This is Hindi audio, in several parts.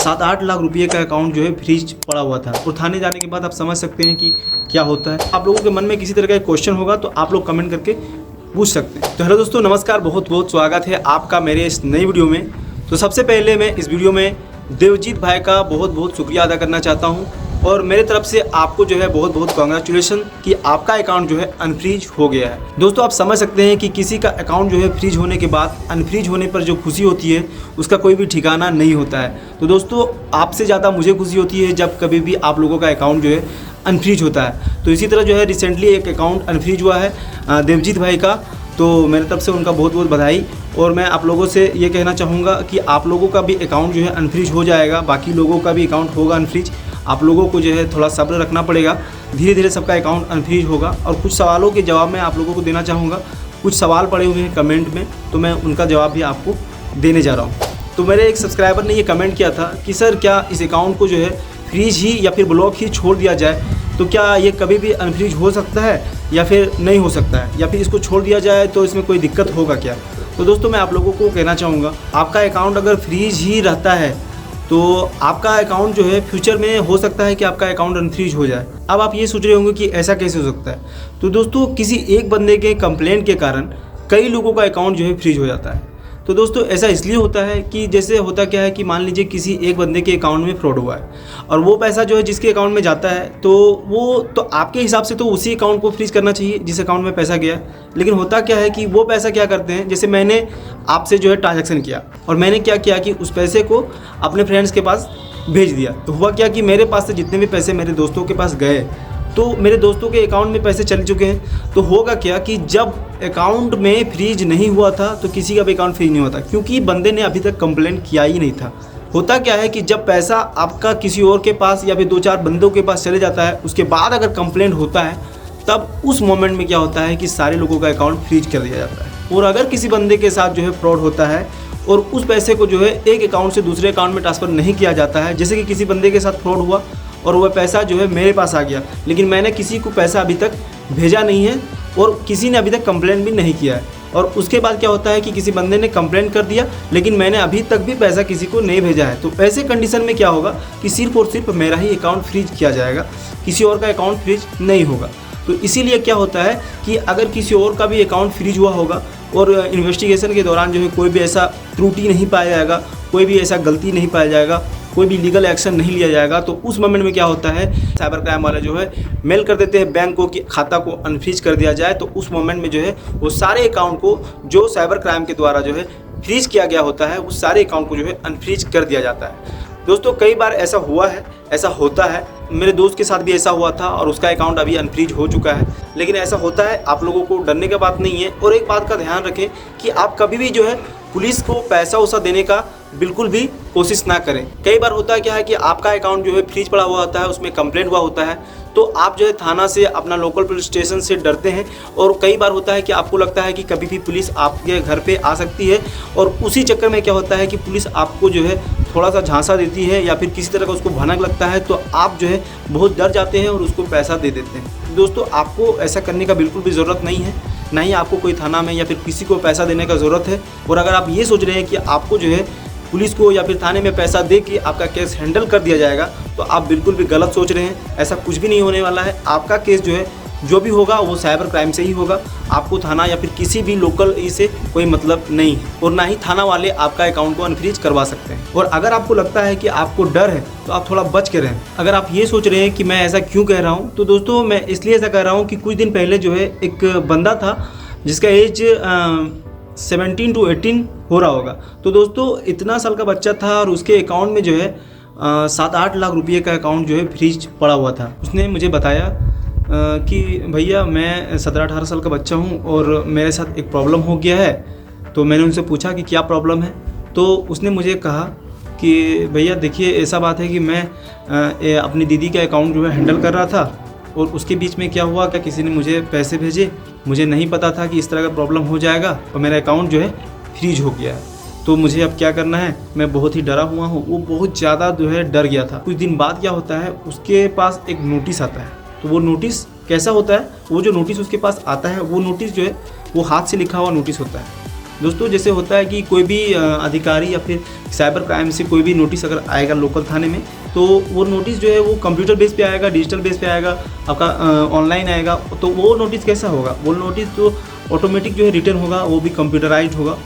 7-8 लाख रुपये का अकाउंट जो है फ्रीज पड़ा हुआ था। और थाने जाने के बाद आप समझ सकते हैं कि क्या होता है। आप लोगों के मन में किसी तरह का क्वेश्चन होगा तो आप लोग कमेंट करके पूछ सकते हैं। तो हेलो दोस्तों, नमस्कार, बहुत बहुत स्वागत है आपका मेरे इस नई वीडियो में। तो सबसे पहले मैं इस वीडियो में देवजीत भाई का बहुत बहुत शुक्रिया अदा करना चाहता हूँ और मेरे तरफ से आपको जो है बहुत बहुत कॉन्ग्रेचुलेशन कि आपका अकाउंट जो है अनफ्रीज हो गया है। दोस्तों, आप समझ सकते हैं कि किसी का अकाउंट जो है फ्रीज होने के बाद अनफ्रीज होने पर जो खुशी होती है उसका कोई भी ठिकाना नहीं होता है। तो दोस्तों, आपसे ज़्यादा मुझे खुशी होती है जब कभी भी आप लोगों का अकाउंट जो है अनफ्रीज होता है। तो इसी तरह जो है रिसेंटली एक अकाउंट अनफ्रीज हुआ है देवजीत भाई का। तो मेरे तरफ से उनका बहुत बहुत बधाई। और मैं आप लोगों से ये कहना चाहूँगा कि आप लोगों का भी अकाउंट जो है अनफ्रीज हो जाएगा, बाकी लोगों का भी अकाउंट होगा अनफ्रीज। आप लोगों को जो है थोड़ा सब्र रखना पड़ेगा, धीरे धीरे सबका अकाउंट अनफ्रीज होगा। और कुछ सवालों के जवाब मैं आप लोगों को देना चाहूँगा। कुछ सवाल पड़े हुए हैं कमेंट में, तो मैं उनका जवाब भी आपको देने जा रहा हूँ। तो मेरे एक सब्सक्राइबर ने ये कमेंट किया था कि सर क्या इस अकाउंट को जो है फ्रीज ही या फिर ब्लॉक ही छोड़ दिया जाए, तो क्या ये कभी भी अनफ्रीज हो सकता है या फिर नहीं हो सकता है, या फिर इसको छोड़ दिया जाए तो इसमें कोई दिक्कत होगा क्या। तो दोस्तों, मैं आप लोगों को कहना चाहूँगा, आपका अकाउंट अगर फ्रीज ही रहता है तो आपका अकाउंट जो है फ्यूचर में हो सकता है कि आपका अकाउंट अनफ्रीज हो जाए। अब आप ये सोच रहे होंगे कि ऐसा कैसे हो सकता है। तो दोस्तों, किसी एक बंदे के कंप्लेंट के कारण कई लोगों का अकाउंट जो है फ्रीज हो जाता है। तो दोस्तों, ऐसा इसलिए होता है कि जैसे होता क्या है कि मान लीजिए किसी एक बंदे के अकाउंट में फ्रॉड हुआ है और वो पैसा जो है जिसके अकाउंट में जाता है तो वो तो आपके हिसाब से तो उसी अकाउंट को फ्रीज करना चाहिए जिस अकाउंट में पैसा गया। लेकिन होता क्या है कि वो पैसा क्या करते हैं, जैसे मैंने आपसे जो है ट्रांजैक्शन किया और मैंने क्या किया कि उस पैसे को अपने फ्रेंड्स के पास भेज दिया। तो हुआ क्या कि मेरे पास से जितने भी पैसे मेरे दोस्तों के पास गए तो मेरे दोस्तों के अकाउंट में पैसे चल चुके हैं। तो होगा क्या कि जब अकाउंट में फ्रीज नहीं हुआ था तो किसी का भी अकाउंट फ्रीज नहीं होता, क्योंकि बंदे ने अभी तक कंप्लेंट किया ही नहीं था। होता क्या है कि जब पैसा आपका किसी और के पास या फिर 2-4 बंदों के पास चले जाता है, उसके बाद अगर कंप्लेंट होता है तब उस मोमेंट में क्या होता है कि सारे लोगों का अकाउंट फ्रीज कर दिया जाता है। और अगर किसी बंदे के साथ जो है फ्रॉड होता है और उस पैसे को जो है एक अकाउंट से दूसरे अकाउंट में ट्रांसफ़र नहीं किया जाता है, जैसे कि किसी बंदे के साथ फ्रॉड हुआ और वह पैसा जो है मेरे पास आ गया, लेकिन मैंने किसी को पैसा अभी तक भेजा नहीं है और किसी ने अभी तक कंप्लेंट भी नहीं किया है। और उसके बाद क्या होता है कि किसी बंदे ने कंप्लेंट कर दिया लेकिन मैंने अभी तक भी पैसा किसी को नहीं भेजा है। तो ऐसे कंडीशन में क्या होगा कि सिर्फ और सिर्फ मेरा ही अकाउंट फ्रीज किया जाएगा, किसी और का अकाउंट फ्रीज नहीं होगा। तो इसीलिए क्या होता है कि अगर किसी और का भी अकाउंट फ्रीज हुआ होगा और इन्वेस्टिगेशन के दौरान जो है कोई भी ऐसा त्रुटि नहीं पाया जाएगा, कोई भी ऐसा गलती नहीं पाया जाएगा, कोई भी लीगल एक्शन नहीं लिया जाएगा, तो उस मोमेंट में क्या होता है साइबर क्राइम वाले जो है मेल कर देते हैं बैंक को कि खाता को अनफ्रीज कर दिया जाए। तो उस मोमेंट में जो है वो सारे अकाउंट को जो साइबर क्राइम के द्वारा जो है फ्रीज किया गया होता है उस सारे अकाउंट को जो है अनफ्रीज कर दिया जाता है। दोस्तों, कई बार ऐसा हुआ है, ऐसा होता है। मेरे दोस्त के साथ भी ऐसा हुआ था और उसका अकाउंट अभी अनफ्रीज हो चुका है। लेकिन ऐसा होता है, आप लोगों को डरने की बात नहीं है। और एक बात का ध्यान रखें कि आप कभी भी जो है पुलिस को पैसा वैसा देने का बिल्कुल भी कोशिश ना करें। कई बार होता है क्या है कि आपका अकाउंट जो है फ्रीज पड़ा हुआ होता है, उसमें कंप्लेंट हुआ होता है, तो आप जो है थाना से अपना लोकल पुलिस स्टेशन से डरते हैं। और कई बार होता है कि आपको लगता है कि कभी भी पुलिस आपके घर पे आ सकती है और उसी चक्कर में क्या होता है कि पुलिस आपको जो है थोड़ा सा झांसा देती है या फिर किसी तरह का उसको भनक लगता है, तो आप जो है बहुत डर जाते हैं और उसको पैसा दे देते हैं। दोस्तों, आपको ऐसा करने का बिल्कुल भी ज़रूरत नहीं है, ना ही आपको कोई थाना में या फिर किसी को पैसा देने का ज़रूरत है। और अगर आप ये सोच रहे हैं कि आपको जो है पुलिस को या फिर थाने में पैसा दे के आपका केस हैंडल कर दिया जाएगा, तो आप बिल्कुल भी गलत सोच रहे हैं। ऐसा कुछ भी नहीं होने वाला है। आपका केस जो है जो भी होगा वो साइबर क्राइम से ही होगा। आपको थाना या फिर किसी भी लोकल से कोई मतलब नहीं है और ना ही थाना वाले आपका अकाउंट को अनफ्रीज करवा सकते हैं। और अगर आपको लगता है कि आपको डर है तो आप थोड़ा बच के रहें। अगर आप ये सोच रहे हैं कि मैं ऐसा क्यों कह रहा हूँ, तो दोस्तों मैं इसलिए ऐसा कह रहा हूँ कि कुछ दिन पहले जो है एक बंदा था जिसका एज 17 to 18 हो रहा होगा। तो दोस्तों, इतना साल का बच्चा था और उसके अकाउंट में जो है 7-8 लाख रुपये का अकाउंट जो है फ्रीज पड़ा हुआ था। उसने मुझे बताया कि भैया मैं 17-18 साल का बच्चा हूँ और मेरे साथ एक प्रॉब्लम हो गया है। तो मैंने उनसे पूछा कि क्या प्रॉब्लम है। तो उसने मुझे कहा कि भैया देखिए, ऐसा बात है कि मैं अपनी दीदी का अकाउंट जो है हैंडल कर रहा था और उसके बीच में क्या हुआ, क्या किसी ने मुझे पैसे भेजे, मुझे नहीं पता था कि इस तरह का प्रॉब्लम हो जाएगा और मेरा अकाउंट जो है फ्रीज हो गया है। तो मुझे अब क्या करना है, मैं बहुत ही डरा हुआ हूँ। वो बहुत ज़्यादा जो है डर गया था। कुछ दिन बाद क्या होता है, उसके पास एक नोटिस आता है। तो वो नोटिस कैसा होता है, वो जो नोटिस उसके पास आता है वो नोटिस जो है वो हाथ से लिखा हुआ नोटिस होता है। दोस्तों जैसे होता है कि कोई भी अधिकारी या फिर साइबर क्राइम से कोई भी नोटिस अगर आएगा लोकल थाने में, तो वो नोटिस जो है वो कंप्यूटर बेस पे आएगा, डिजिटल बेस पे आएगा, आपका ऑनलाइन आएगा। तो वो नोटिस कैसा होगा, वो नोटिस तो ऑटोमेटिक जो है रिटर्न होगा, वो भी कंप्यूटराइज्ड होगा।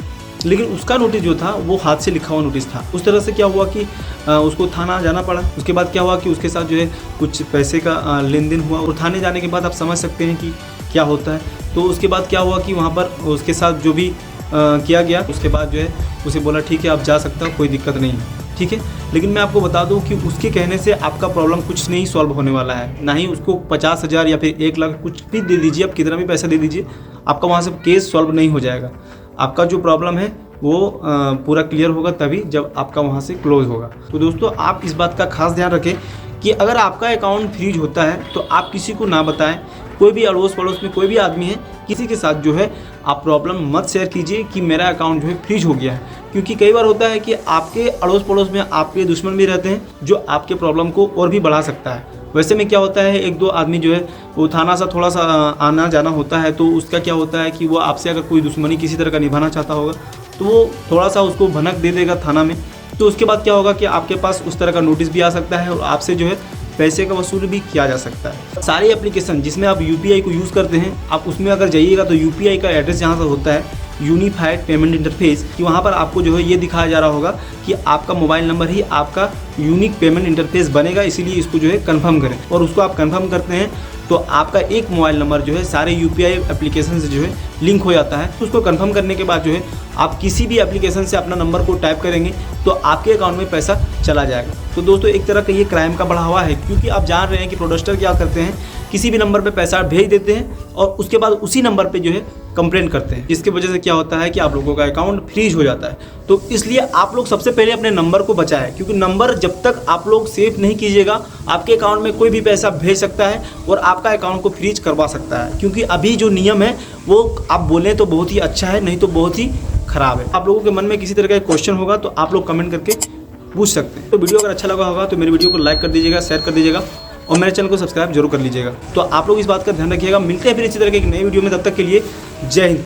लेकिन उसका नोटिस जो था वो हाथ से लिखा हुआ नोटिस था। उस तरह से क्या हुआ कि उसको थाना जाना पड़ा। उसके बाद क्या हुआ कि उसके साथ जो है कुछ पैसे का लेन देन हुआ, और थाने जाने के बाद आप समझ सकते हैं कि क्या होता है। तो उसके बाद क्या हुआ कि वहाँ पर उसके साथ जो भी किया गया, उसके बाद जो है उसे बोला ठीक है आप जा सकते हो, कोई दिक्कत नहीं है, ठीक है। लेकिन मैं आपको बता दूं कि उसके कहने से आपका प्रॉब्लम कुछ नहीं सॉल्व होने वाला है। ना ही उसको 50,000 या फिर 1 लाख कुछ भी दे दीजिए, आप कितना भी पैसा दे दीजिए, आपका वहाँ से केस सॉल्व नहीं हो जाएगा। आपका जो प्रॉब्लम है वो पूरा क्लियर होगा तभी जब आपका वहाँ से क्लोज होगा। तो दोस्तों आप इस बात का खास ध्यान रखें कि अगर आपका अकाउंट फ्रीज होता है तो आप किसी को ना बताएं। कोई भी अड़ोस पड़ोस में कोई भी आदमी है, किसी के साथ जो है आप प्रॉब्लम मत शेयर कीजिए कि मेरा अकाउंट जो है फ्रीज हो गया है। क्योंकि कई बार होता है कि आपके अड़ोस पड़ोस में आपके दुश्मन भी रहते हैं जो आपके प्रॉब्लम को और भी बढ़ा सकता है। वैसे में क्या होता है, 1-2 आदमी जो है वो थाना सा थोड़ा सा आना जाना होता है, तो उसका क्या होता है कि वो आपसे अगर कोई दुश्मनी किसी तरह का निभाना चाहता होगा तो वो थोड़ा सा उसको भनक दे देगा थाना में। तो उसके बाद क्या होगा कि आपके पास उस तरह का नोटिस भी आ सकता है और आपसे जो है पैसे का वसूल भी किया जा सकता है। सारी एप्लीकेशन जिसमें आप यूपीआई को यूज़ करते हैं, आप उसमें अगर जाइएगा तो यूपीआई का एड्रेस जहाँ से होता है यूनिफाइड पेमेंट इंटरफेस, कि वहाँ पर आपको जो है ये दिखाया जा रहा होगा कि आपका मोबाइल नंबर ही आपका यूनिक पेमेंट इंटरफेस बनेगा, इसीलिए इसको जो है कंफर्म करें। और उसको आप कंफर्म करते हैं तो आपका एक मोबाइल नंबर जो है सारे यूपीआई एप्लीकेशन से जो है लिंक हो जाता है। उसको कंफर्म करने के बाद जो है आप किसी भी एप्लीकेशन से अपना नंबर को टाइप करेंगे तो आपके अकाउंट में पैसा चला जाएगा। तो दोस्तों एक तरह का ये क्राइम का बढ़ावा है, क्योंकि आप जान रहे हैं कि फ्रॉडस्टर क्या करते हैं, किसी भी नंबर पे पैसा भेज देते हैं और उसके बाद उसी नंबर पे जो है कंप्लेन करते हैं, जिसकी वजह से क्या होता है कि आप लोगों का अकाउंट फ्रीज हो जाता है। तो इसलिए आप लोग सबसे पहले अपने नंबर को बचाएं, क्योंकि नंबर जब तक आप लोग सेफ नहीं कीजिएगा आपके अकाउंट में कोई भी पैसा भेज सकता है और आपका अकाउंट को फ्रीज करवा सकता है। क्योंकि अभी जो नियम है वो आप बोलें तो बहुत ही अच्छा है, नहीं तो बहुत ही खराब है। आप लोगों के मन में किसी तरह का क्वेश्चन होगा तो आप लोग कमेंट करके पूछ सकते हैं। तो वीडियो अगर अच्छा लगा होगा तो मेरे वीडियो को लाइक कर दीजिएगा, शेयर कर दीजिएगा और मेरे चैनल को सब्सक्राइब जरूर कर लीजिएगा। तो आप लोग इस बात का ध्यान रखिएगा। मिलते हैं फिर इसी तरह के एक नई वीडियो में, तब तक के लिए जय हिंद।